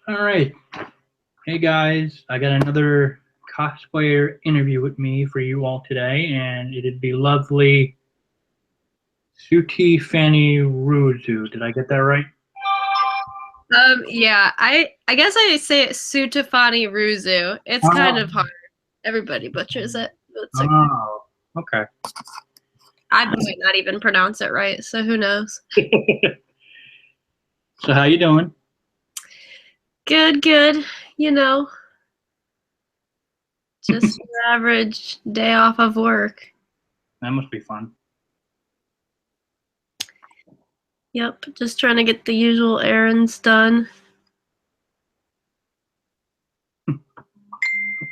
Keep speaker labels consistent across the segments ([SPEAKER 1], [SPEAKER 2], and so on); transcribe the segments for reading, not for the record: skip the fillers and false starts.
[SPEAKER 1] All right. Hey guys, I got another cosplayer interview with me for you all today, and it'd be lovely SutefaniiRoozu. Did I get that right?
[SPEAKER 2] Yeah, I guess I say it SutefaniiRoozu. It's kind of
[SPEAKER 1] Oh,
[SPEAKER 2] hard. Everybody butchers it. It's okay.
[SPEAKER 1] oh, okay.
[SPEAKER 2] I might not even pronounce it right, so who knows?
[SPEAKER 1] So how you doing?
[SPEAKER 2] Good, good. You know, just your average day off of work.
[SPEAKER 1] That must be fun.
[SPEAKER 2] Yep, just trying to get the usual errands done.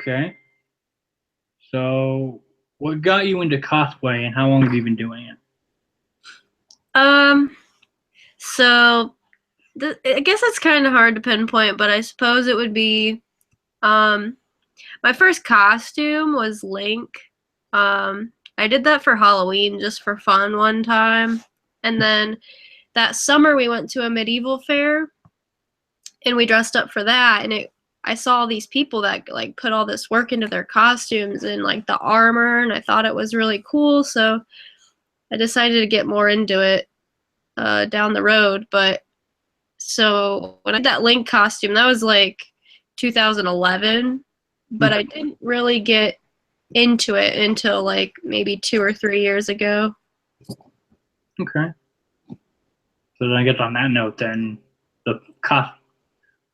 [SPEAKER 1] Okay. So what got you into cosplay, and how long have you been doing it?
[SPEAKER 2] Um, so I guess it's kind of hard to pinpoint, but I suppose it would be um my first costume was Link. I did that for Halloween just for fun one time. And then that summer we went to a medieval fair and we dressed up for that and it I saw all these people that like put all this work into their costumes and like the armor and I thought it was really cool, so I decided to get more into it down the road. But so when I did that Link costume, that was like 2011, but I
[SPEAKER 1] Okay.
[SPEAKER 2] didn't really get into it until like maybe 2 or 3 years ago.
[SPEAKER 1] Okay. So then I guess on that note, then the cos.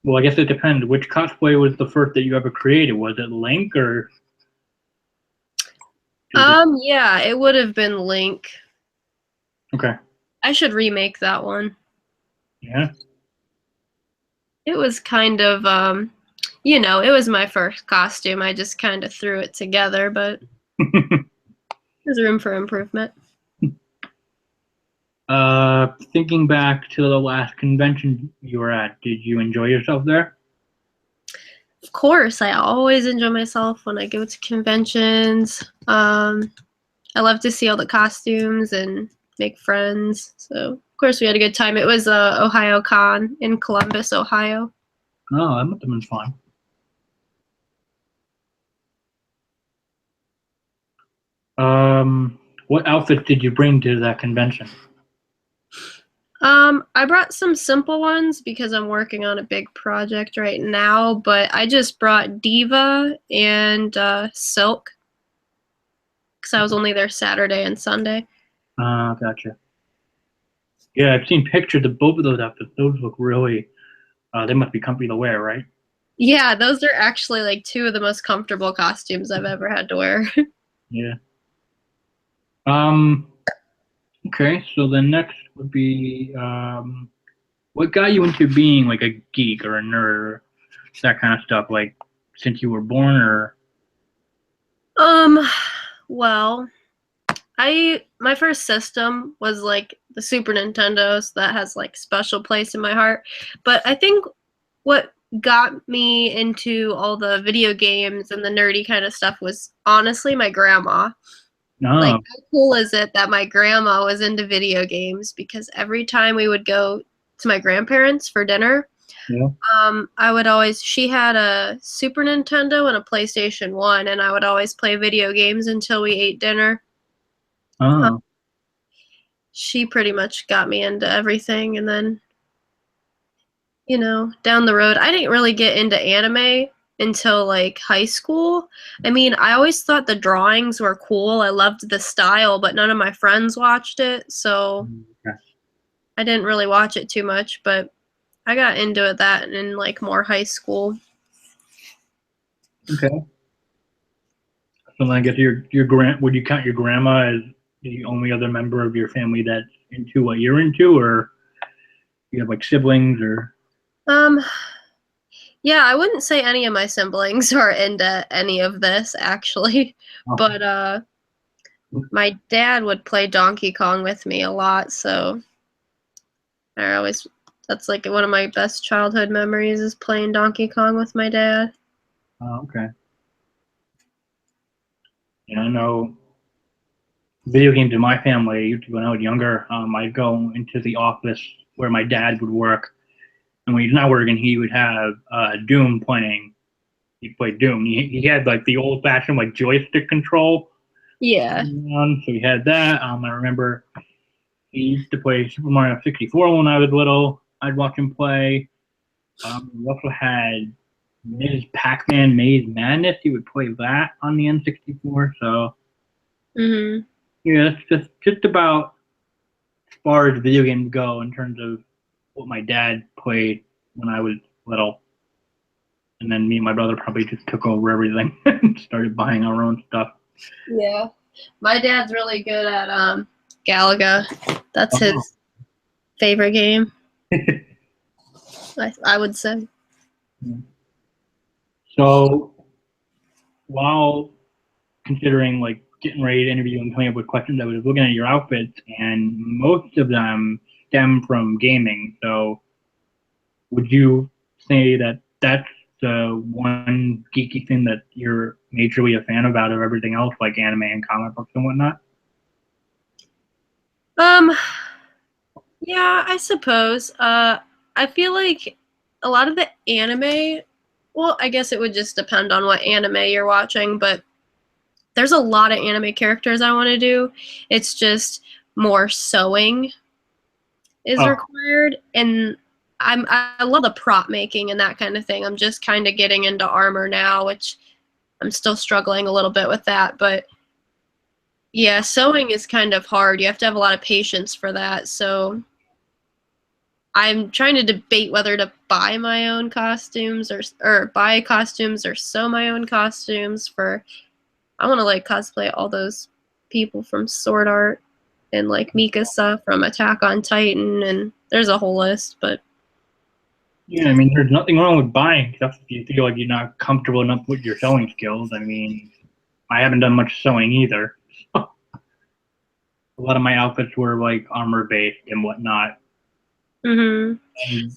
[SPEAKER 1] Well, I guess it depends. Which cosplay was the first that you ever created? Was it Link or did it?
[SPEAKER 2] Yeah, it would have been Link.
[SPEAKER 1] Okay.
[SPEAKER 2] I should remake that one.
[SPEAKER 1] Yeah.
[SPEAKER 2] It was kind of it was my first costume. I just kind of threw it together, but there's room for improvement.
[SPEAKER 1] Thinking back to the last convention you were at, did you enjoy yourself there?
[SPEAKER 2] Of course, I always enjoy myself when I go to conventions. I love to see all the costumes and make friends. So, of course, we had a good time. It was Ohio Con in Columbus, Ohio.
[SPEAKER 1] Oh, that must have been fun. What outfit did you bring to that convention?
[SPEAKER 2] I brought some simple ones because I'm working on a big project right now, but I just brought Diva and Silk because I was only there Saturday and Sunday.
[SPEAKER 1] Gotcha. Yeah, I've seen pictures of both of those outfits. Those look really, they must be comfy to wear, right?
[SPEAKER 2] Yeah, those are actually like two of the most comfortable costumes I've ever had to wear.
[SPEAKER 1] Yeah. Um, okay, so the next would be, what got you into being like a geek or a nerd or that kind of stuff, like since you were born or,
[SPEAKER 2] um, well, I my first system was like the Super Nintendo, so that has like special place in my heart. But I think what got me into all the video games and the nerdy kind of stuff was honestly my grandma. Like,
[SPEAKER 1] no,
[SPEAKER 2] how cool is it that my grandma was into video games? Because every time we would go to my grandparents for dinner,
[SPEAKER 1] yeah.
[SPEAKER 2] I would always, she had a Super Nintendo and a PlayStation 1, and I would always play video games until we ate dinner.
[SPEAKER 1] Oh,
[SPEAKER 2] She pretty much got me into everything. And then, down the road, I didn't really get into anime until like high school. I mean, I always thought the drawings were cool. I loved the style, but none of my friends watched it. So
[SPEAKER 1] okay.
[SPEAKER 2] I didn't really watch it too much, but I got into it that in like more high school.
[SPEAKER 1] Okay. So then I guess your grand would you count your grandma as the only other member of your family that's into what you're into, or you have like siblings or?
[SPEAKER 2] Um, yeah, I wouldn't say any of my siblings are into any of this actually,
[SPEAKER 1] Oh,
[SPEAKER 2] but my dad would play Donkey Kong with me a lot, so I always that's like one of my best childhood memories is playing Donkey Kong with my dad.
[SPEAKER 1] okay. Yeah, I know video games in my family. When I was younger, I'd go into the office where my dad would work. and when he's not working, he would have Doom playing. He played Doom. He had like the old fashioned like joystick control.
[SPEAKER 2] Yeah.
[SPEAKER 1] So he had that. I remember he used to play Super Mario 64 when I was little. I'd watch him play. We also had Ms. Pac-Man Maze Madness. He would play that on the N64. So
[SPEAKER 2] Mhm.
[SPEAKER 1] yeah, that's just about as far as video games go in terms of what my dad played when I was little. And then me and my brother probably just took over everything and started buying our own stuff.
[SPEAKER 2] Yeah. My dad's really good at Galaga. That's his favorite game, I would say.
[SPEAKER 1] So while considering like getting ready to interview and coming up with questions, I was looking at your outfits, and most of them stem from gaming. So would you say that that's the one geeky thing that you're majorly a fan of out of everything else, like anime and comic books and whatnot?
[SPEAKER 2] Um, yeah, I suppose. I feel like a lot of the anime, well, I guess it would just depend on what anime you're watching, but there's a lot of anime characters I want to do. It's just more sewing is
[SPEAKER 1] Oh,
[SPEAKER 2] required, and I love the prop making and that kind of thing. I'm just kind of getting into armor now, which I'm still struggling a little bit with that, but yeah, sewing is kind of hard. You have to have a lot of patience for that. So I'm trying to debate whether to buy my own costumes or buy costumes or sew my own costumes for. I want to like cosplay all those people from Sword Art and like Mikasa from Attack on Titan, and there's a whole list. But
[SPEAKER 1] yeah, I mean, there's nothing wrong with buying stuff if you feel like you're not comfortable enough with your sewing skills. I mean, I haven't done much sewing either. A lot of my outfits were like armor based and whatnot,
[SPEAKER 2] mhm,
[SPEAKER 1] and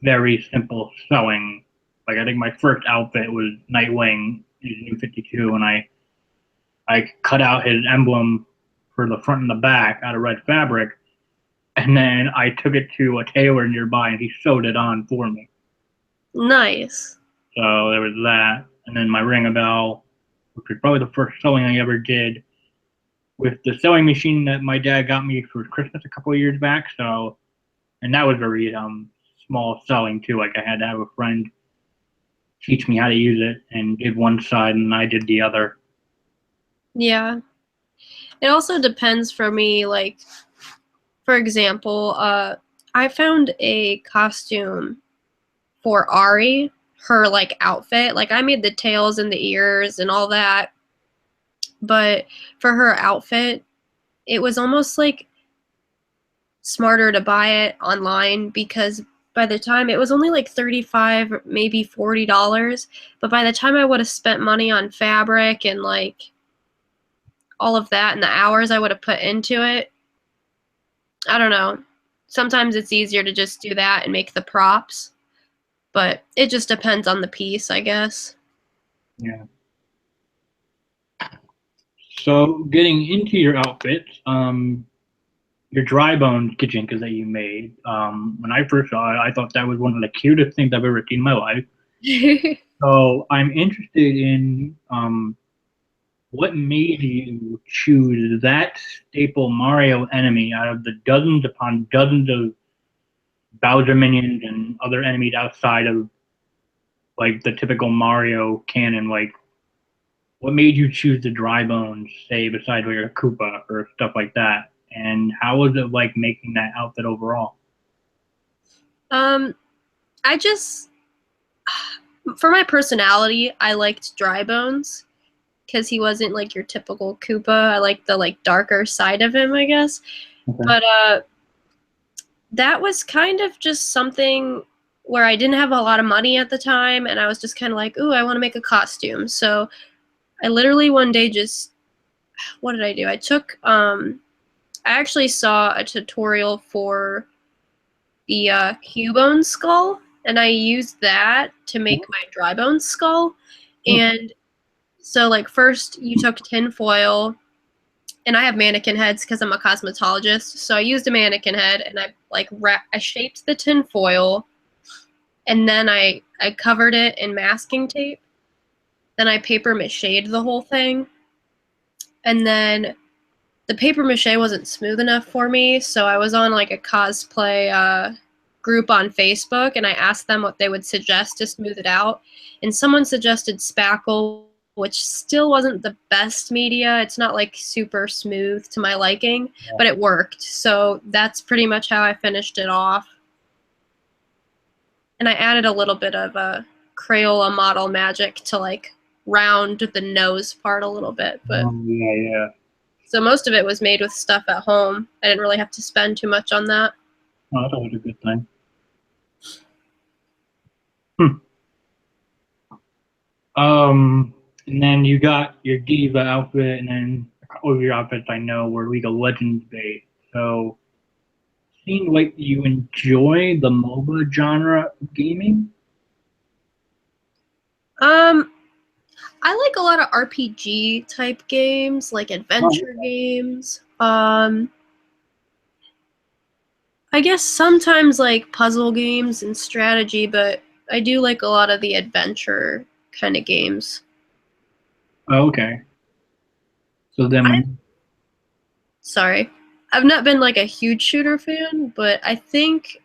[SPEAKER 1] very simple sewing. Like I think my first outfit was Nightwing in New 52, and I cut out his emblem for the front and the back out of red fabric, and then I took it to a tailor nearby, and he sewed it on for me.
[SPEAKER 2] nice.
[SPEAKER 1] So there was that, and then my ring a bell, which was probably the first sewing I ever did with the sewing machine that my dad got me for Christmas a couple of years back. So, and that was very small sewing too. Like I had to have a friend teach me how to use it, and did one side, and I did the other.
[SPEAKER 2] Yeah. It also depends for me. Like, for example, I found a costume for Ari, her like outfit. Like I made the tails and the ears and all that, but for her outfit, it was almost like smarter to buy it online because by the time it was only like 35 maybe $40, but by the time I would have spent money on fabric and like all of that and the hours I would have put into it, I don't know. Sometimes it's easier to just do that and make the props, but it just depends on the piece, I guess.
[SPEAKER 1] Yeah. So getting into your outfits, your dry bones kitchenkas that you made. When I first saw it, I thought that was one of the cutest things I've ever seen in my life. So I'm interested in what made you choose that staple Mario enemy out of the dozens upon dozens of Bowser minions and other enemies outside of like the typical Mario canon. Like, what made you choose the dry bones, say, besides like a Koopa or stuff like that? And how was it like making that outfit overall?
[SPEAKER 2] um, I just, for my personality, I liked Dry Bones because he wasn't like your typical Koopa. I like the like darker side of him, I guess.
[SPEAKER 1] Okay.
[SPEAKER 2] But that was kind of just something where I didn't have a lot of money at the time, and I was just kind of like, ooh, I want to make a costume. So I literally one day just, what did I do? I actually saw a tutorial for the Cubone skull, and I used that to make my dry bone skull. And so, like, first you took tin foil, and I have mannequin heads because I'm a cosmetologist. So I used a mannequin head, and I like I shaped the tin foil, and then I covered it in masking tape. Then I paper machéed the whole thing, and then the paper mache wasn't smooth enough for me, so I was on like a cosplay group on Facebook, and I asked them what they would suggest to smooth it out, and someone suggested spackle, which still wasn't the best media. It's not like super smooth to my liking, but it worked. So that's pretty much how I finished it off. And I added a little bit of Crayola model magic to like round the nose part a little bit, but
[SPEAKER 1] Yeah.
[SPEAKER 2] so most of it was made with stuff at home. I didn't really have to spend too much on that.
[SPEAKER 1] Oh, that's always a good thing. And then you got your diva outfit, and then a couple of your outfits I know were League of Legends based. So, seems like you enjoy the MOBA genre of gaming.
[SPEAKER 2] I like a lot of RPG type games, like adventure games. I guess sometimes like puzzle games and strategy, but I do like a lot of the adventure kind of games.
[SPEAKER 1] Oh, okay. So then,
[SPEAKER 2] Sorry. I've not been like a huge shooter fan, but I think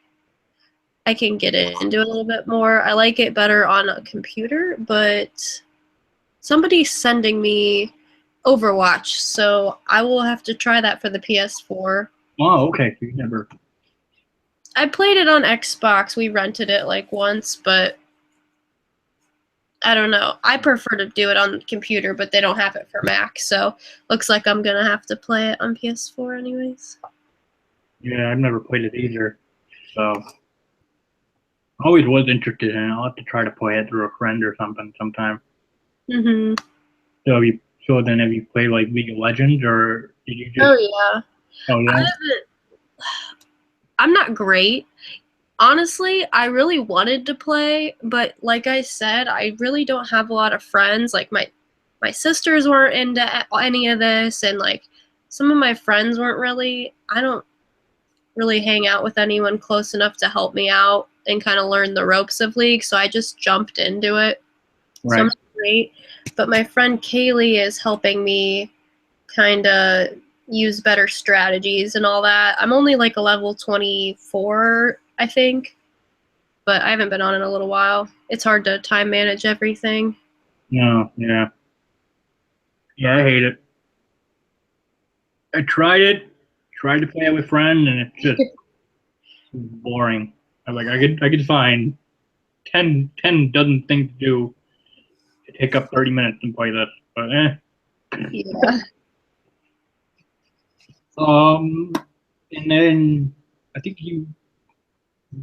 [SPEAKER 2] I can get into it a little bit more. I like it better on a computer, but somebody's sending me Overwatch, so I will have to try that for the PS4.
[SPEAKER 1] oh, okay. So you never.
[SPEAKER 2] I played it on Xbox. We rented it like once, but I don't know. I prefer to do it on the computer, but they don't have it for Mac, so looks like I'm gonna have to play it on PS4 anyways.
[SPEAKER 1] Yeah, I've never played it either. So, I always was interested in it. I'll have to try to play it through a friend or something sometime.
[SPEAKER 2] Mhm.
[SPEAKER 1] So, have you played like League of Legends, or did you just?
[SPEAKER 2] Oh yeah.
[SPEAKER 1] Oh yeah.
[SPEAKER 2] I'm not great. Honestly, I really wanted to play, but like I said, I really don't have a lot of friends. Like my sisters weren't into any of this, and like some of my friends weren't really. I don't really hang out with anyone close enough to help me out and kind of learn the ropes of League, so I just jumped into it. So I'm
[SPEAKER 1] Right.
[SPEAKER 2] not great, but my friend Kaylee is helping me kind of use better strategies and all that. I'm only like a level 24, I think, but I haven't been on in a little while. It's hard to time manage everything.
[SPEAKER 1] No. Yeah. Yeah. I hate it. I tried it. Tried to play it with friends, and it's just boring. I'm like, I could find 10 dozen things to do to take up 30 minutes and play this, but eh.
[SPEAKER 2] Yeah.
[SPEAKER 1] Um, and then I think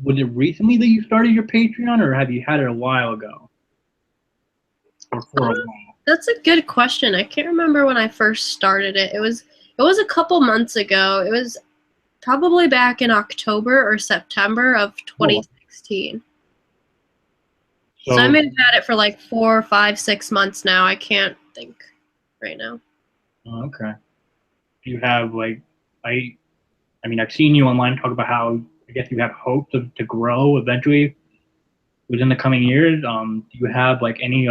[SPEAKER 1] was it recently that you started your Patreon, or have you had it a while ago, or for a while?
[SPEAKER 2] That's a good question. I can't remember when I first started it. It was a couple months ago. It was probably back in October or September of
[SPEAKER 1] Oh,
[SPEAKER 2] 2016. So I
[SPEAKER 1] so
[SPEAKER 2] may have had it for like 4, 5, 6 months now. I can't think right now.
[SPEAKER 1] okay. Do you have like I I mean I've seen you online talk about how I guess you have hopes to grow eventually within the coming years. Do you have like any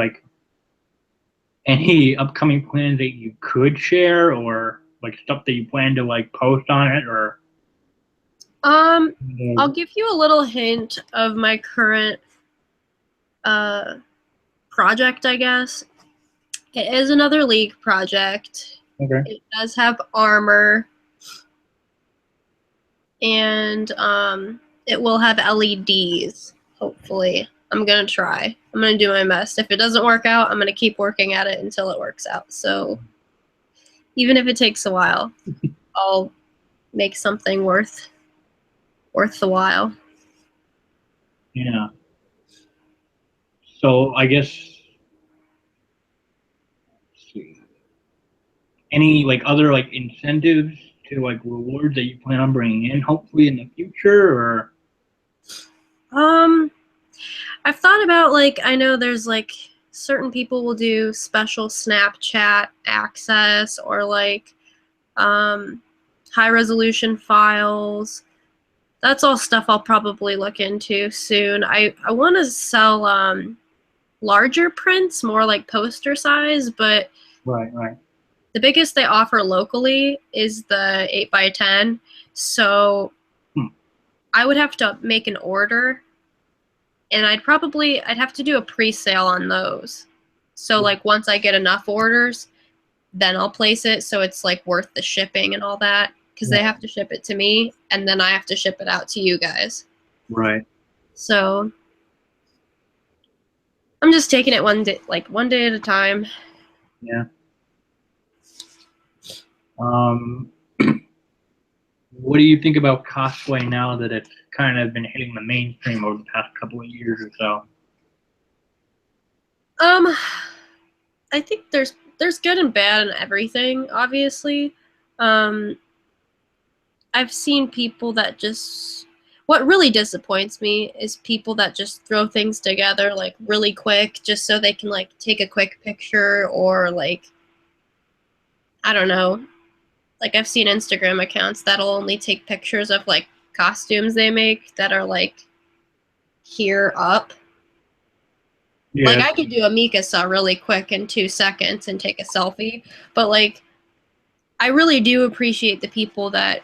[SPEAKER 1] upcoming plans that you could share, or like stuff that you plan to like post on it, or
[SPEAKER 2] Um, I'll give you a little hint of my current uh project, I guess. It is another League project.
[SPEAKER 1] okay.
[SPEAKER 2] It does have armor, and it will have LEDs, hopefully. I'm gonna try. I'm gonna do my best. If it doesn't work out, I'm gonna keep working at it until it works out. So even if it takes a while, I'll make something worth the while.
[SPEAKER 1] Yeah. So I guess let's see. Any like other like incentives to like rewards that you plan on bringing in, hopefully in the future, or
[SPEAKER 2] Um, I've thought about like I know there's like certain people will do special Snapchat access or like um, high resolution files. that's all stuff I'll probably look into soon. I want to sell larger prints, more like poster size, but
[SPEAKER 1] Right, right.
[SPEAKER 2] the biggest they offer locally is the 8x10. So I would have to make an order, and I'd have to do a pre-sale on those. So like once I get enough orders, then I'll place it so it's like worth the shipping and all that, because they have to ship it to me and then I have to ship it out to you guys.
[SPEAKER 1] Right.
[SPEAKER 2] So I'm just taking it one day at a time.
[SPEAKER 1] Yeah. What do you think about cosplay now that it's kind of been hitting the mainstream over the past couple of years or so?
[SPEAKER 2] I think there's good and bad in everything, obviously. I've seen people that just, what really disappoints me is people that just throw things together like really quick just so they can like take a quick picture, or like, I don't know, like I've seen Instagram accounts that'll only take pictures of like costumes they make that are like here up.
[SPEAKER 1] Yeah.
[SPEAKER 2] Like I could do a Mikasa really quick in 2 seconds and take a selfie, but like I really do appreciate the people that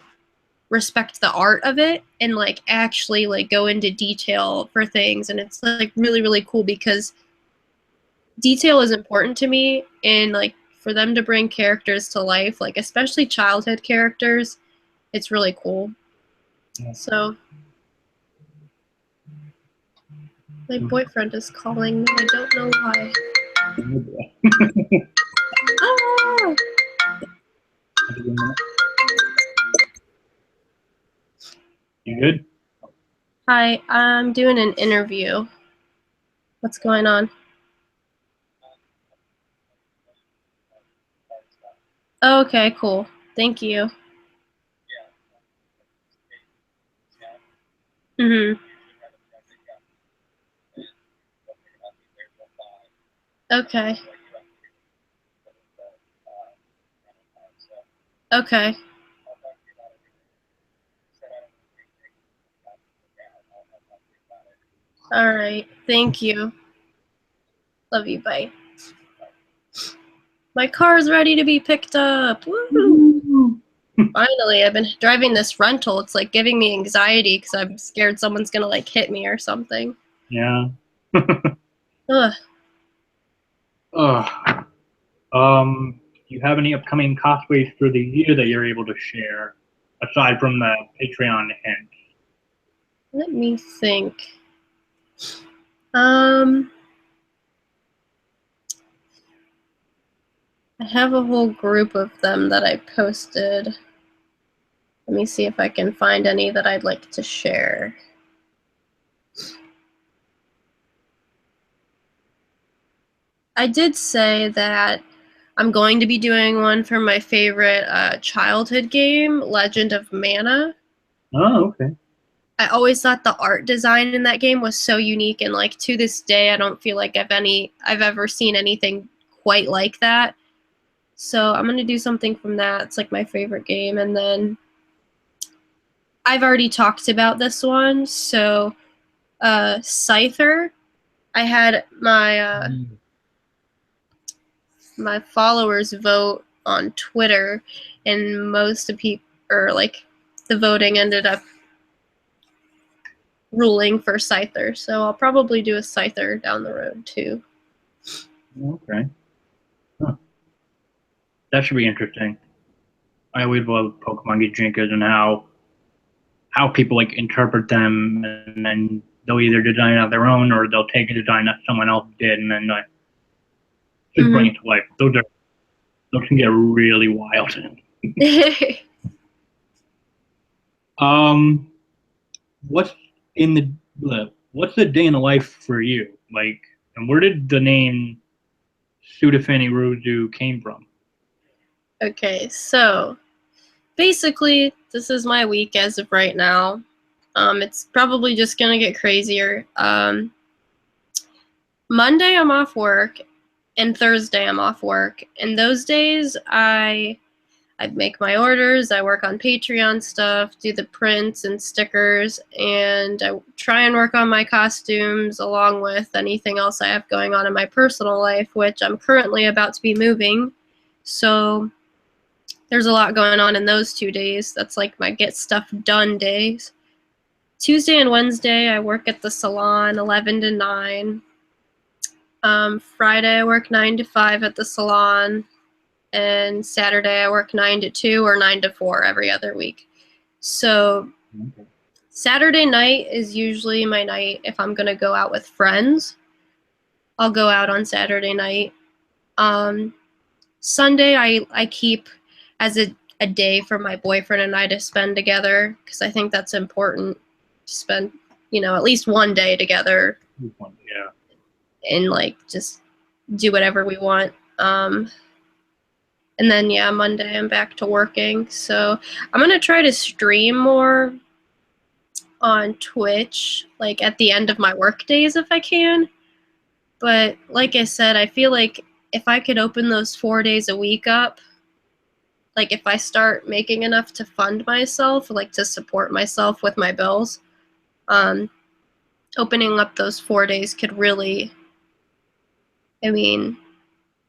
[SPEAKER 2] respect the art of it and like actually like go into detail for things, and it's like really really cool because detail is important to me, and like for them to bring characters to life, like especially childhood characters, it's really cool.
[SPEAKER 1] Yeah.
[SPEAKER 2] So my boyfriend is calling me. I don't know why. Ah!
[SPEAKER 1] You good?
[SPEAKER 2] Hi, I'm doing an interview. What's going on? Oh, okay, cool. Thank you. Mhm. Okay. Okay. All right. Thank you. Love you. Bye. My car's ready to be picked up. Woo! Finally, I've been driving this rental. It's like giving me anxiety because I'm scared someone's gonna like hit me or something.
[SPEAKER 1] Yeah.
[SPEAKER 2] Ugh.
[SPEAKER 1] Ugh. Do you have any upcoming cosplays through the year that you're able to share, aside from the Patreon hint?
[SPEAKER 2] Let me think. I have a whole group of them that I posted. Let me see if I can find any that I'd like to share. I did say that I'm going to be doing one for my favorite childhood game, Legend of Mana.
[SPEAKER 1] Oh, okay.
[SPEAKER 2] I always thought the art design in that game was so unique, and like to this day I don't feel like I've ever seen anything quite like that. So I'm gonna do something from that. It's like my favorite game. And then I've already talked about this one, so Scyther. I had my followers vote on Twitter, and most of people, or like the voting ended up ruling for Scyther. So I'll probably do a Scyther down the road too.
[SPEAKER 1] Okay. Huh. That should be interesting. I always love Pokemon Gijinkas and how people like interpret them, and then they'll either design it on their own or they'll take a design that someone else did and then just bring it to life. Those can get really wild. What's in what's the day in the life for you? Like, and where did the name SutefaniiRoozu came from?
[SPEAKER 2] Okay, so basically, this is my week as of right now. It's probably just gonna get crazier. Monday I'm off work, and Thursday I'm off work. And those days I I make my orders, I work on Patreon stuff, do the prints and stickers, and I try and work on my costumes along with anything else I have going on in my personal life, which I'm currently about to be moving. So there's a lot going on in those 2 days. That's like my get stuff done days. Tuesday and Wednesday, I work at the salon 11 to 9. Friday, I work 9 to 5 at the salon. And Saturday, I work 9 to 2 or 9 to 4 every other week. So Saturday night is usually my night if I'm going to go out with friends. I'll go out on Saturday night. Sunday, I keep as a day for my boyfriend and I to spend together because I think that's important to spend, at least one day together.
[SPEAKER 1] Yeah.
[SPEAKER 2] And like just do whatever we want. And then, Monday I'm back to working. So I'm going to try to stream more on Twitch, like at the end of my work days if I can. But like I said, I feel like if I could open those 4 days a week up, like if I start making enough to fund myself, like to support myself with my bills, opening up those 4 days could really,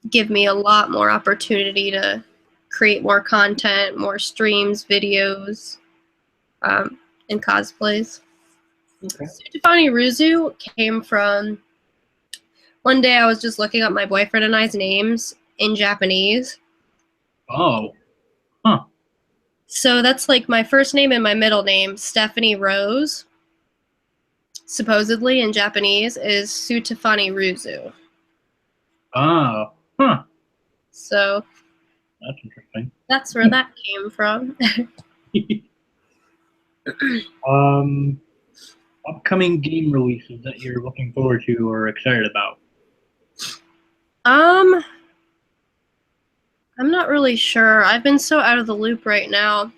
[SPEAKER 2] give me a lot more opportunity to create more content, more streams, videos, and cosplays.
[SPEAKER 1] Okay.
[SPEAKER 2] SutefaniiRoozu came from, one day I was just looking up my boyfriend and I's names in Japanese.
[SPEAKER 1] Oh. Huh.
[SPEAKER 2] So that's like my first name and my middle name, SutefaniiRoozu, supposedly in Japanese, is SutefaniiRoozu.
[SPEAKER 1] Oh. Huh.
[SPEAKER 2] So
[SPEAKER 1] That's interesting.
[SPEAKER 2] that's where that came from.
[SPEAKER 1] Upcoming game releases that you're looking forward to or excited about?
[SPEAKER 2] I'm not really sure. I've been so out of the loop right now.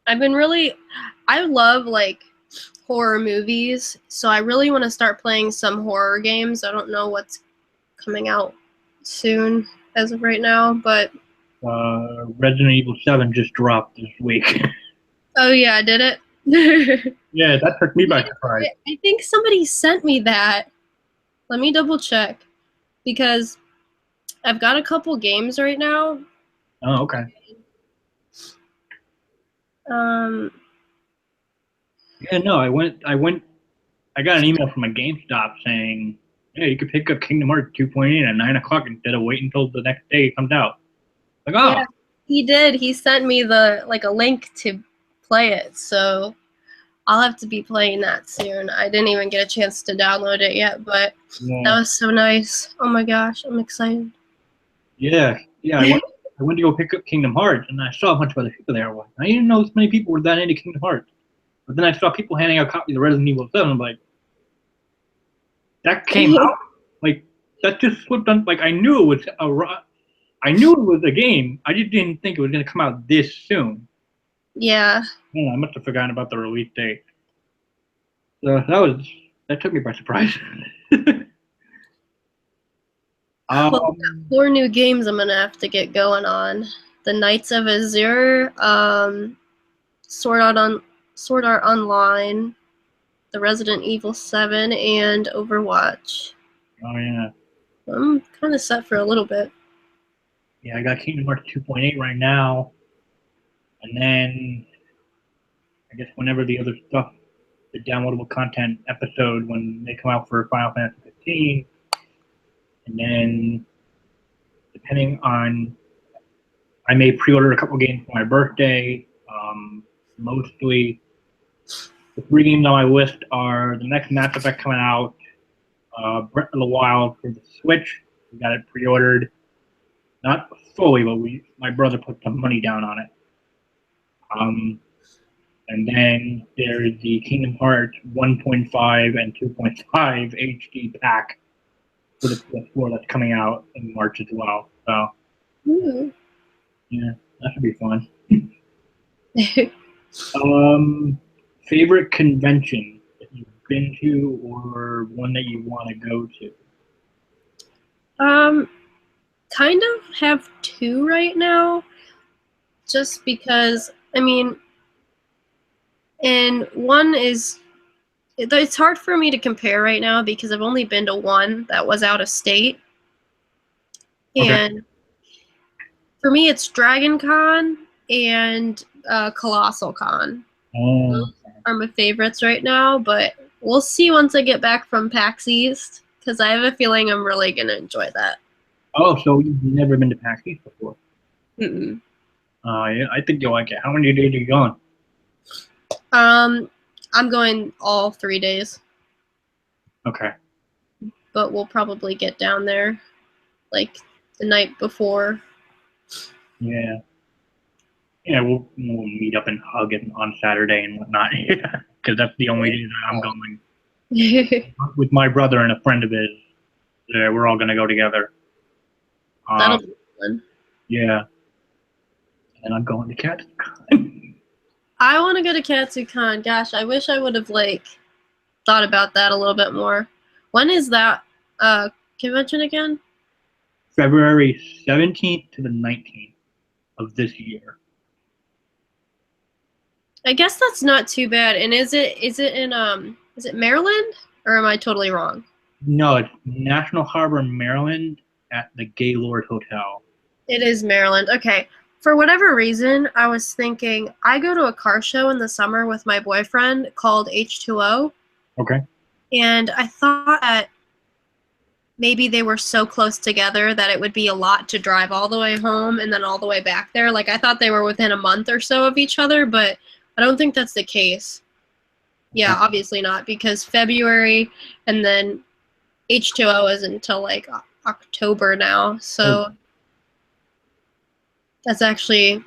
[SPEAKER 2] I love like horror movies, so I really want to start playing some horror games. I don't know what's coming out soon as of right now, but
[SPEAKER 1] Resident Evil 7 just dropped this week.
[SPEAKER 2] oh yeah, did it?
[SPEAKER 1] Yeah, that took me by surprise.
[SPEAKER 2] I think somebody sent me that. Let me double check because I've got a couple games right now.
[SPEAKER 1] Oh, okay. Yeah, no, I got an email from a GameStop saying, yeah, you could pick up Kingdom Hearts 2.8 at 9 o'clock instead of waiting until the next day it comes out. Like, oh.
[SPEAKER 2] Yeah, he did. He sent me a link to play it, so I'll have to be playing that soon. I didn't even get a chance to download it yet, but that was so nice. Oh my gosh, I'm excited.
[SPEAKER 1] Yeah, I went to go pick up Kingdom Hearts, and I saw a bunch of other people there. I didn't know so many people were that into Kingdom Hearts. But then I saw people handing out copies of Resident Evil 7. I'm like, that came out? Like, that just slipped on. Like, I knew it was a game. I just didn't think it was going to come out this soon.
[SPEAKER 2] Yeah.
[SPEAKER 1] I must have forgotten about the release date. So that took me by surprise.
[SPEAKER 2] Well, 4 new games I'm gonna have to get going on: the Knights of Azure, Sword Art Online, the Resident Evil 7, and Overwatch.
[SPEAKER 1] Oh yeah.
[SPEAKER 2] I'm kind of set for a little bit.
[SPEAKER 1] Yeah, I got Kingdom Hearts 2.8 right now, and then I guess whenever the other stuff, the downloadable content episode, when they come out for Final Fantasy 15, and then depending on, I may pre-order a couple games for my birthday. Mostly, the 3 games on my list are the next Mass Effect coming out, Breath of the Wild for the Switch. We got it pre-ordered, not fully, but my brother put some money down on it. And then there's the Kingdom Hearts 1.5 and 2.5 HD pack for the PS4 that's coming out in March as well. So, yeah, that should be fun. Favorite convention that you've been to or one that you want to go to?
[SPEAKER 2] Kind of have 2 right now. just because, I mean, and one is, it's hard for me to compare right now because I've only been to one that was out of state.
[SPEAKER 1] Okay.
[SPEAKER 2] And for me, it's Dragon Con and Colossal Con.
[SPEAKER 1] Oh,
[SPEAKER 2] Those are my favorites right now, but we'll see once I get back from PAX East because I have a feeling I'm really going to enjoy that.
[SPEAKER 1] oh, so you've never been to PAX East before?
[SPEAKER 2] Mm-mm.
[SPEAKER 1] Yeah, I think you'll like it. How many days are you going?
[SPEAKER 2] I'm going all 3 days,
[SPEAKER 1] Okay.
[SPEAKER 2] but we'll probably get down there like the night before.
[SPEAKER 1] Yeah. Yeah, we'll meet up and hug and on Saturday and whatnot. Yeah, because that's the only day that I'm going with my brother and a friend of his. We're all gonna go together.
[SPEAKER 2] That'll
[SPEAKER 1] Um,
[SPEAKER 2] be fun.
[SPEAKER 1] yeah, and I'm going to Cats.
[SPEAKER 2] I want to go to KatsuCon. Gosh, I wish I would have like thought about that a little bit more. When is that uh convention again?
[SPEAKER 1] February 17th to the 19th of this year.
[SPEAKER 2] I guess that's not too bad. And is it in is it Maryland or am I totally wrong?
[SPEAKER 1] No, it's National Harbor, Maryland, at the Gaylord Hotel.
[SPEAKER 2] It is Maryland. Okay. For whatever reason, I was thinking I go to a car show in the summer with my boyfriend called H2O,
[SPEAKER 1] Okay.
[SPEAKER 2] and I thought that maybe they were so close together that it would be a lot to drive all the way home and then all the way back there. Like I thought they were within a month or so of each other, but I don't think that's the case. Yeah, obviously not because February and then H2O is until like October now.
[SPEAKER 1] Oh,
[SPEAKER 2] So that's actually,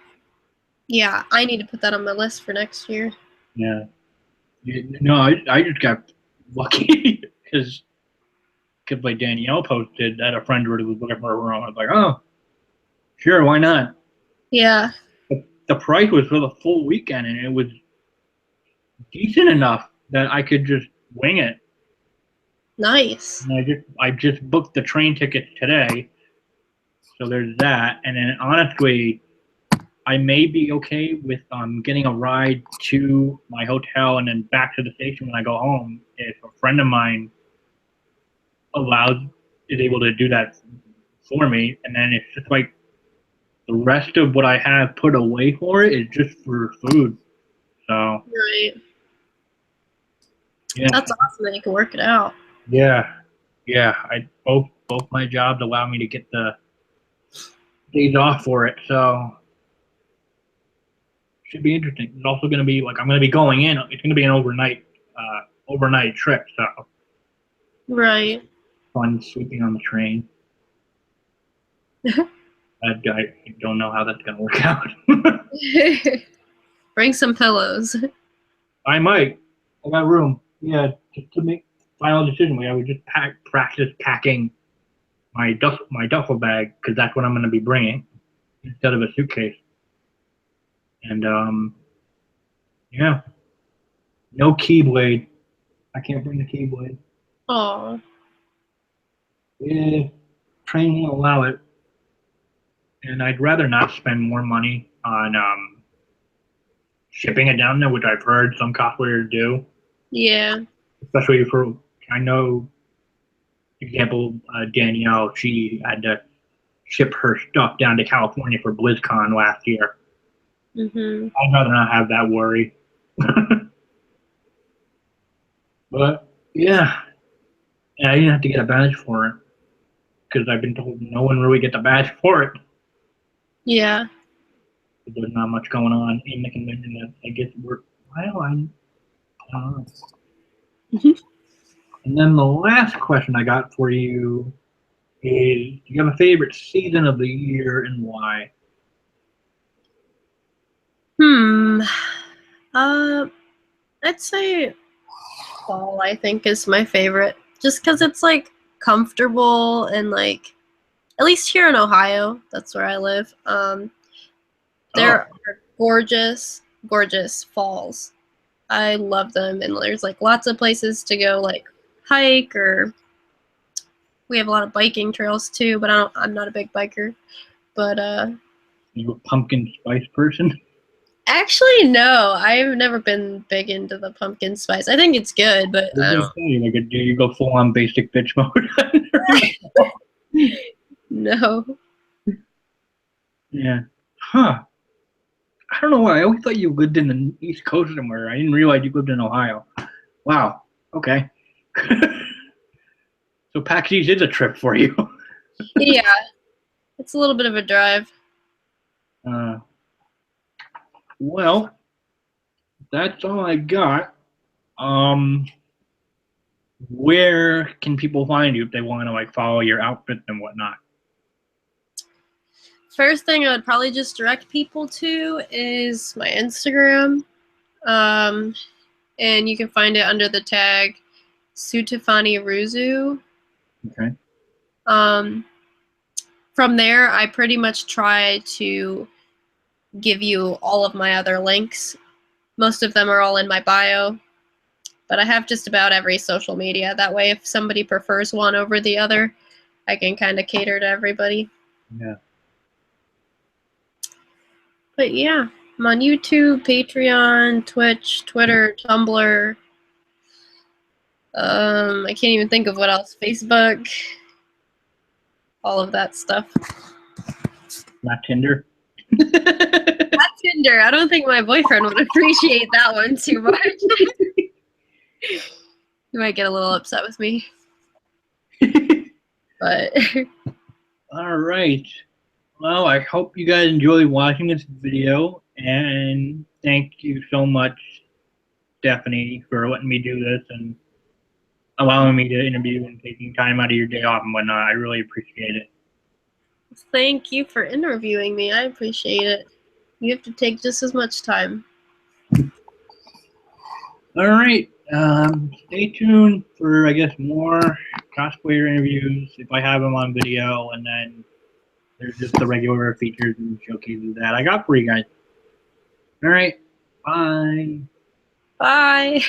[SPEAKER 2] yeah, I need to put that on my list for next year.
[SPEAKER 1] yeah. No, I just got lucky because like Danielle posted that a friend was looking for a room. I was like, oh, sure, why not?
[SPEAKER 2] Yeah,
[SPEAKER 1] But the price was for the full weekend, and it was decent enough that I could just wing it.
[SPEAKER 2] nice.
[SPEAKER 1] And I just booked the train tickets today, so there's that. And then honestly, I may be okay with getting a ride to my hotel and then back to the station when I go home if a friend of mine allows is able to do that for me. And then it's just like the rest of what I have put away for it is just for food. So
[SPEAKER 2] Right.
[SPEAKER 1] yeah,
[SPEAKER 2] That's awesome that you can work it out.
[SPEAKER 1] yeah, yeah. I both my jobs allow me to get the days off for it. So should be interesting. It's also going to be like I'm going to be going in. It's going to be an overnight trip. So
[SPEAKER 2] Right.
[SPEAKER 1] fun sleeping on the train. I don't know how that's going to work out.
[SPEAKER 2] Bring some pillows.
[SPEAKER 1] I might. I got room. Yeah, just to make final decision. I would just practice packing my duffel bag because that's what I'm going to be bringing instead of a suitcase. And yeah, no keyblade. I can't bring the keyblade.
[SPEAKER 2] Oh,
[SPEAKER 1] Yeah, train won't allow it, and I'd rather not spend more money on shipping it down there, which I've heard some cosplayers do,
[SPEAKER 2] yeah.
[SPEAKER 1] especially for I know example Danielle. She had to ship her stuff down to California for BlizzCon last year.
[SPEAKER 2] Mhm.
[SPEAKER 1] I'd rather not have that worry. But yeah, and I didn't have to get a badge for it because I've been told no one really gets a badge for it.
[SPEAKER 2] Yeah.
[SPEAKER 1] There's not much going on in the convention. I guess well, I don't know.
[SPEAKER 2] Mhm.
[SPEAKER 1] And then the last question I got for you is: do you have a favorite season of the year and why?
[SPEAKER 2] Hmm. Uh, I'd say fall. I think is my favorite, just because it's like comfortable and like at least here in Ohio, that's where I live.
[SPEAKER 1] Oh,
[SPEAKER 2] There are gorgeous, gorgeous falls. I love them, and there's like lots of places to go, like hike, or we have a lot of biking trails too. But I'm not a big biker. But
[SPEAKER 1] You a pumpkin spice person?
[SPEAKER 2] Actually, no. I've never been big into the pumpkin spice. I think it's good, but
[SPEAKER 1] I was
[SPEAKER 2] I
[SPEAKER 1] gonna
[SPEAKER 2] don't.
[SPEAKER 1] say, like, do you go full on basic bitch mode?
[SPEAKER 2] No.
[SPEAKER 1] Yeah. Huh. I don't know why. I always thought you lived in the East Coast somewhere. I didn't realize you lived in Ohio. Wow. Okay. So PAX East is a trip for you.
[SPEAKER 2] Yeah, it's a little bit of a drive.
[SPEAKER 1] Uh, well, that's all I got. Um, where can people find you if they want to like follow your outfits and whatnot?
[SPEAKER 2] First thing I would probably just direct people to is my Instagram. Um, and you can find it under the tag SutefaniiRoozu.
[SPEAKER 1] Okay.
[SPEAKER 2] Um, from there, I pretty much try to give you all of my other links. Most of them are all in my bio, but I have just about every social media. That way, if somebody prefers one over the other, I can kind of cater to everybody.
[SPEAKER 1] Yeah.
[SPEAKER 2] But yeah, I'm on YouTube, Patreon, Twitch, Twitter, Tumblr. I can't even think of what else. Facebook, all of that stuff.
[SPEAKER 1] Not Tinder.
[SPEAKER 2] Not Tinder. I don't think my boyfriend would appreciate that one too much. He might get a little upset with me. But
[SPEAKER 1] All right. Well, I hope you guys enjoyed watching this video, and thank you so much, Stephanie, for letting me do this and allowing me to interview and taking time out of your day off and whatnot. I really appreciate it.
[SPEAKER 2] thank you for interviewing me. I appreciate it. You have to take just as much time.
[SPEAKER 1] All right. Stay tuned for, I guess, more cosplayer interviews if I have them on video, and then there's just the regular features and showcases that I got for you guys. All right. Bye.
[SPEAKER 2] Bye.